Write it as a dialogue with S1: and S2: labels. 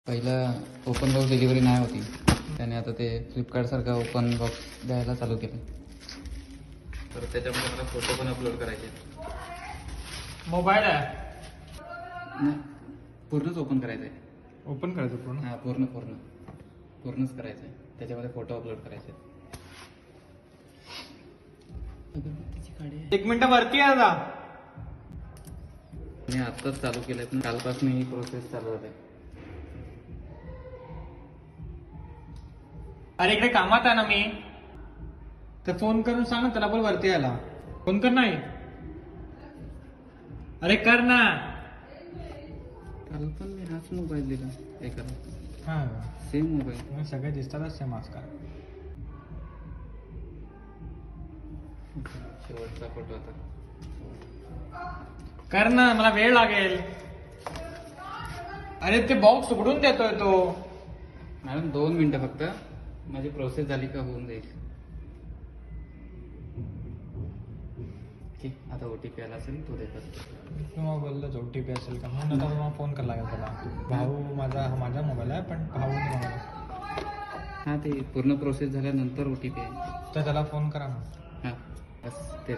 S1: पहिला open box delivery नाही होती, त्याने आता ते फ्लिपकार्टसारखा ओपन बॉक्स द्यायला चालू केलं. तर त्याच्यामध्ये मला फोटो पण अपलोड करायचे.
S2: मोबाईल आहे,
S1: नाही, पूर्णच ओपन करायचं आहे.
S2: ओपन करायचं पूर्ण.
S1: हां, पूर्णच करायचं आहे. त्याच्यामध्ये फोटो अपलोड करायचे. अगरबत्तीची काडी आहे.
S2: 1 मिनिट वरती आहे आता.
S1: मी आत्ताच चालू केलं, पण कालपासून ही प्रोसेस चालू होते.
S2: अरे इकडे कामात आहे ना मी, तर फोन करून सांग ना त्याला, बोल वरती यायला. फोन कर नाही. अरे कर ना.
S1: काल पण मी हाच मोबाईल दिला एकाला,
S2: हा,
S1: सेम मोबाईल.
S2: सगळे दिसतातच सेम आजकाल.
S1: शेवटचा फोटो आता
S2: कर ना, मला वेळ लागेल. अरे ते बॉक्स उघडून देतोय तो.
S1: मॅडम 2 मिनिटं फक्त, माझी प्रोसेस झाली का होऊन जाईल. ठीक, आता OTP आला असेल तो देतात.
S2: किंवा बोललं OTP असेल का, म्हणून आता मला फोन करायला लागेल त्याला. भाऊ माझा मोबाईल आहे, पण भाऊ मोबाईल.
S1: हां, ते पूर्ण प्रोसेस झाल्यानंतर OTP आहे.
S2: तर त्याला फोन करा ना.
S1: हां, बस ते